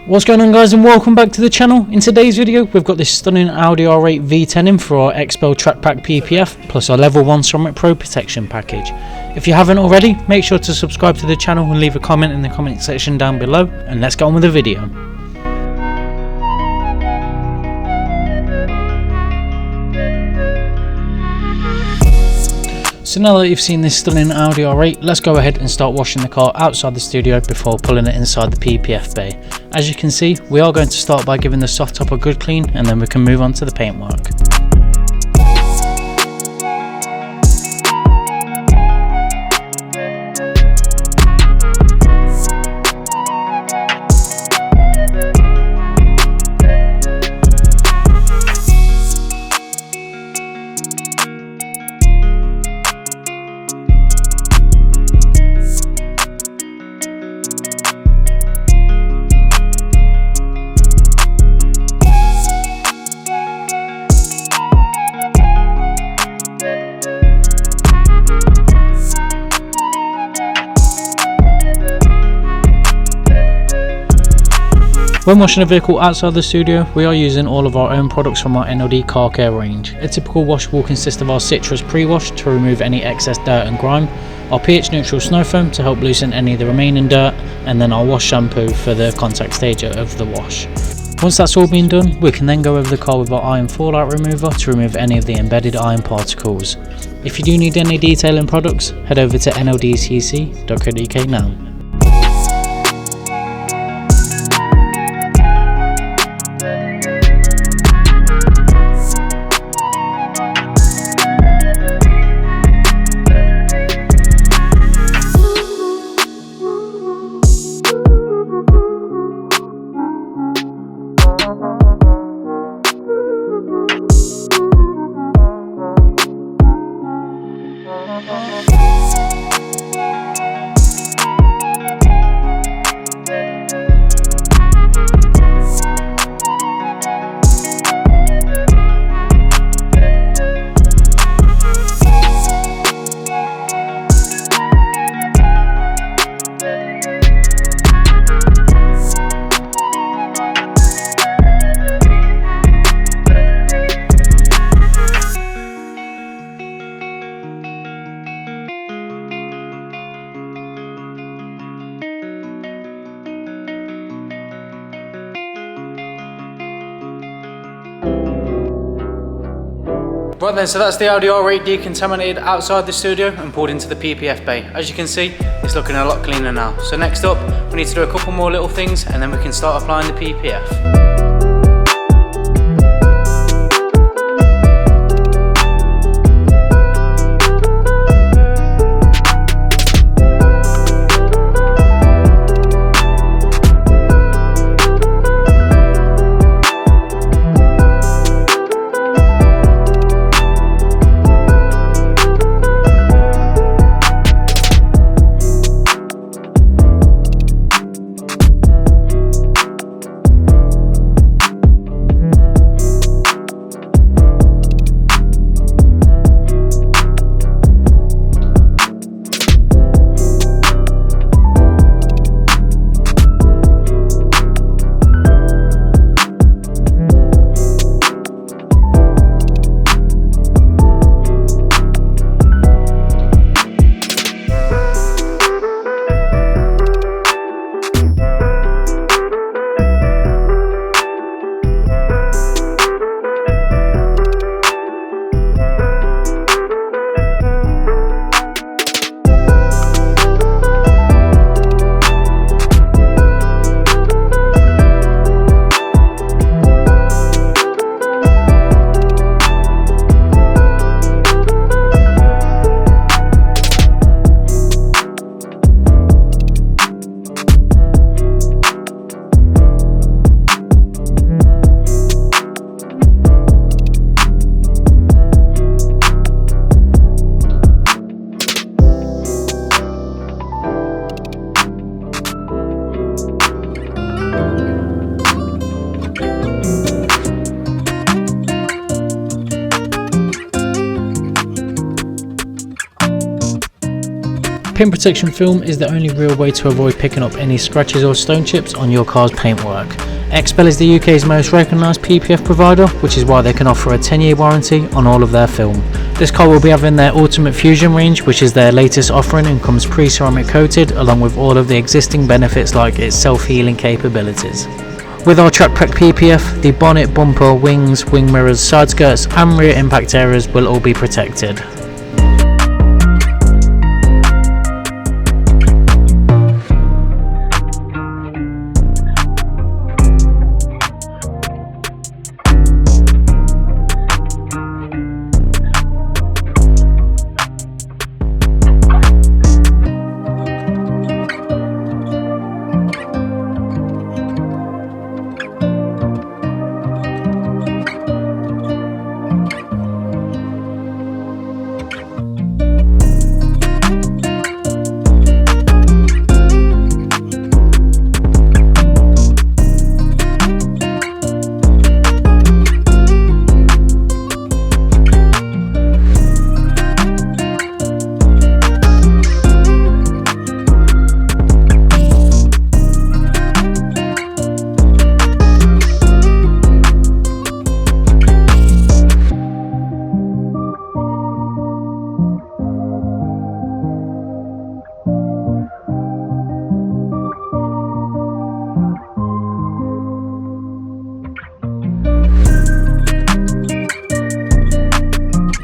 What's going on, guys, and welcome back to the channel. In today's video we've got this stunning Audi R8 V10 in for our Xpel Track Pack PPF plus our level 1 Ceramic Pro protection package. If you haven't already, make sure to subscribe to the channel and leave a comment in the comment section down below, and let's get on with the video. So now that you've seen this stunning Audi R8, let's go ahead and start washing the car outside the studio before pulling it inside the PPF bay. As you can see, we are going to start by giving the soft top a good clean, and then we can move on to the paintwork. When washing a vehicle outside the studio, we are using all of our own products from our NLD car care range. A typical wash will consist of our citrus pre-wash to remove any excess dirt and grime, our pH neutral snow foam to help loosen any of the remaining dirt, and then our wash shampoo for the contact stage of the wash. Once that's all been done, we can then go over the car with our iron fallout remover to remove any of the embedded iron particles. If you do need any detailing products, head over to nldcc.co.uk now. Right then, so that's the Audi R8 decontaminated outside the studio and poured into the PPF bay. As you can see, it's looking a lot cleaner now. So next up, we need to do a couple more little things and then we can start applying the PPF. Paint protection film is the only real way to avoid picking up any scratches or stone chips on your car's paintwork. Xpel is the UK's most recognised PPF provider, which is why they can offer a 10-year warranty on all of their film. This car will be having their Ultimate Fusion range, which is their latest offering and comes pre-ceramic coated, along with all of the existing benefits like its self-healing capabilities. With our Track Pack PPF, the bonnet, bumper, wings, wing mirrors, side skirts and rear impact areas will all be protected.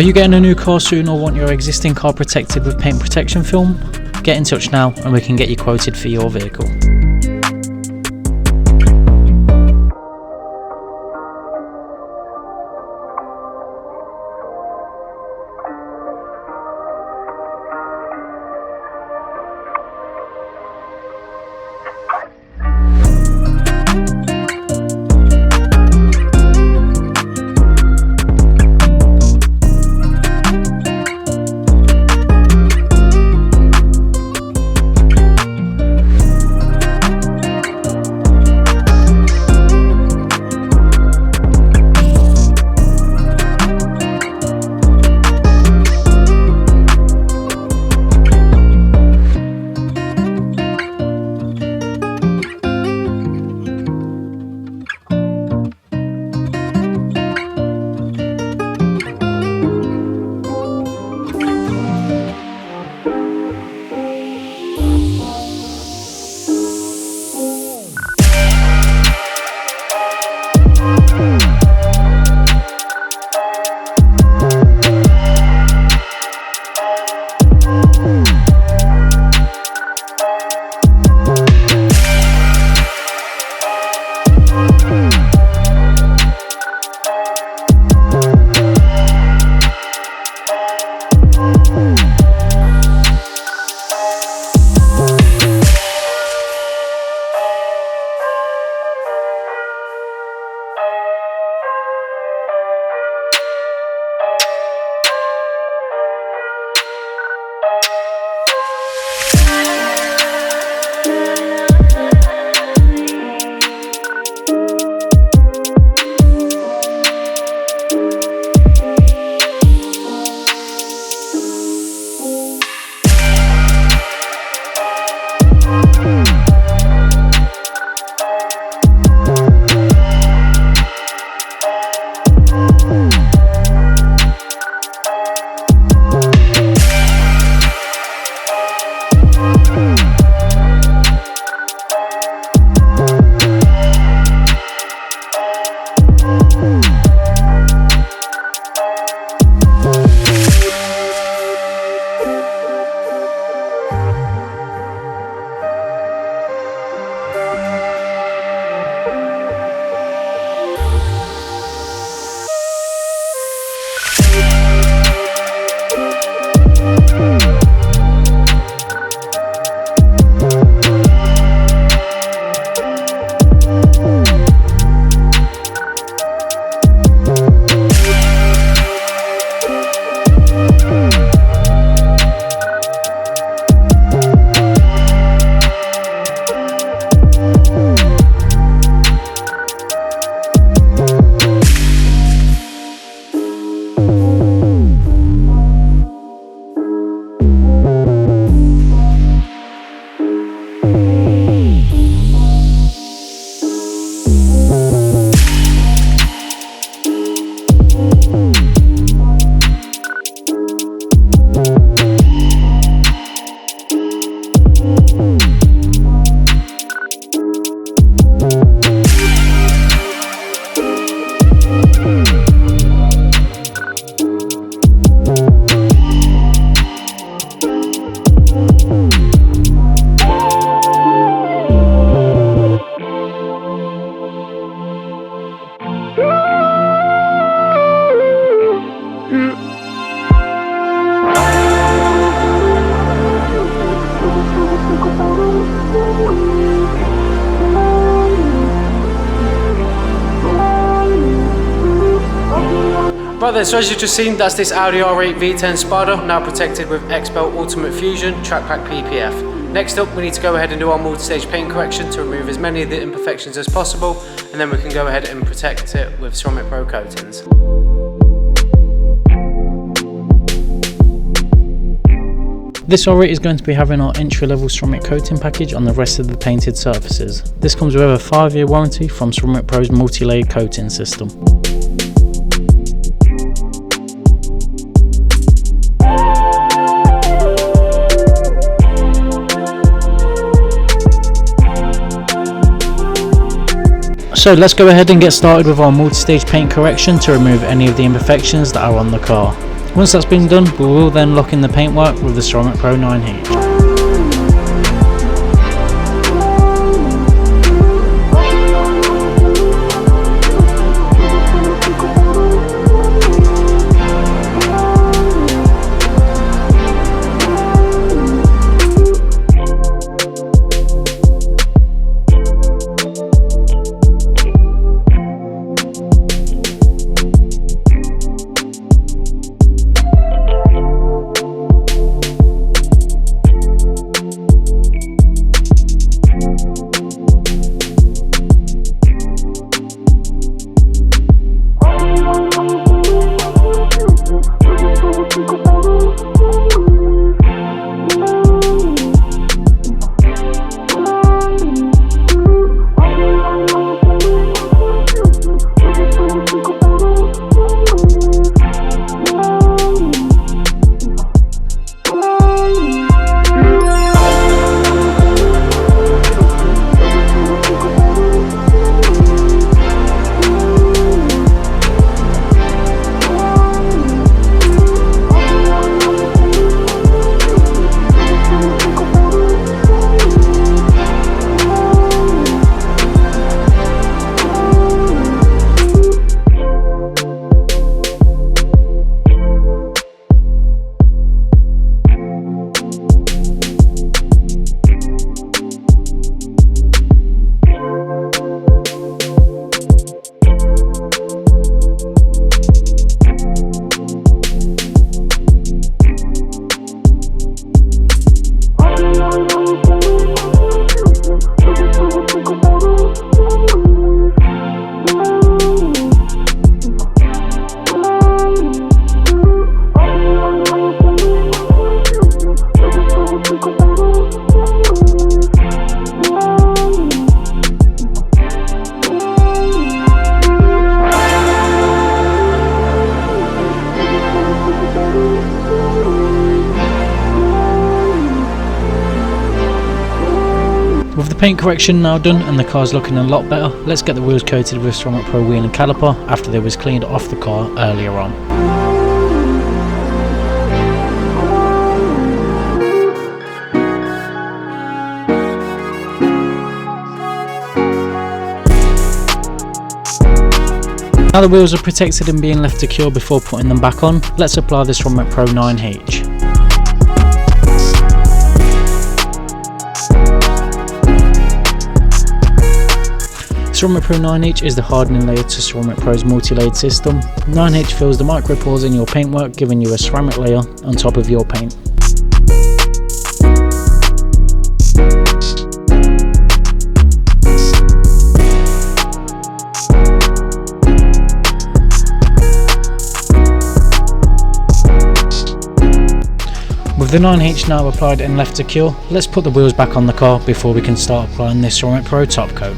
Are you getting a new car soon or want your existing car protected with paint protection film? Get in touch now and we can get you quoted for your vehicle. Right then, so as you've just seen, that's this Audi R8 V10 Spider, now protected with Xpel Ultimate Fusion Track Pack PPF. Next up, we need to go ahead and do our multi-stage paint correction to remove as many of the imperfections as possible, and then we can go ahead and protect it with Ceramic Pro coatings. This R8 is going to be having our entry-level ceramic coating package on the rest of the painted surfaces. This comes with a 5-year warranty from Ceramic Pro's multi-layered coating system. So let's go ahead and get started with our multi-stage paint correction to remove any of the imperfections that are on the car. Once that's been done, we will then lock in the paintwork with the Ceramic Pro 9H. With the paint correction now done and the car's looking a lot better, let's get the wheels coated with Ceramic Pro Wheel&Caliper after they was cleaned off the car earlier on. Now the wheels are protected and being left to cure before putting them back on, let's apply the Ceramic Pro 9H. Ceramic Pro 9H is the hardening layer to Ceramic Pro's multi-layered system. 9H fills the micro pores in your paintwork, giving you a ceramic layer on top of your paint. With the 9H now applied and left to cure, let's put the wheels back on the car before we can start applying this Ceramic Pro top coat.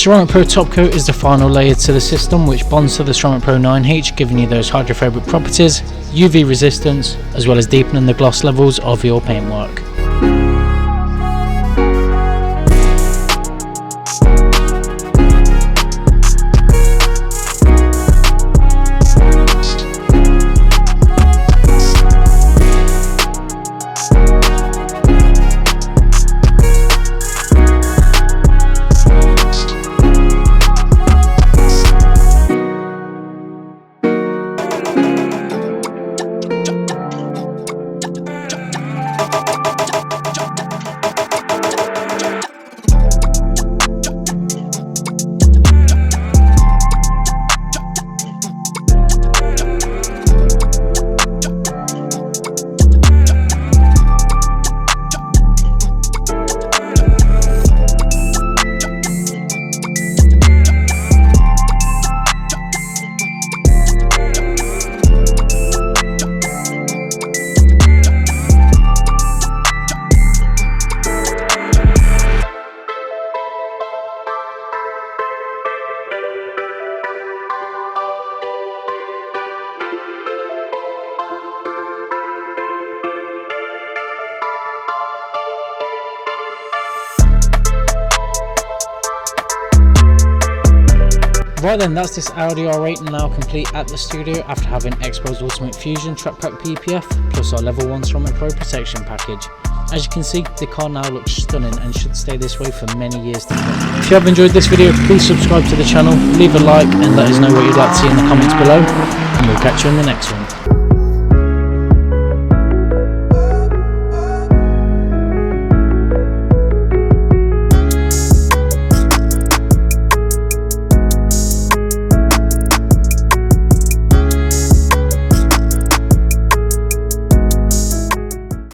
Ceramic Pro top coat is the final layer to the system, which bonds to the Ceramic Pro 9H, giving you those hydrophobic properties, UV resistance, as well as deepening the gloss levels of your paintwork. Right then, that's this Audi R8 now complete at the studio after having Xpel's Ultimate Fusion Track Pack PPF plus our level 1 Ceramic Pro protection package. As you can see, the car now looks stunning and should stay this way for many years to come. If you have enjoyed this video, please subscribe to the channel, leave a like and let us know what you'd like to see in the comments below, and we'll catch you in the next one.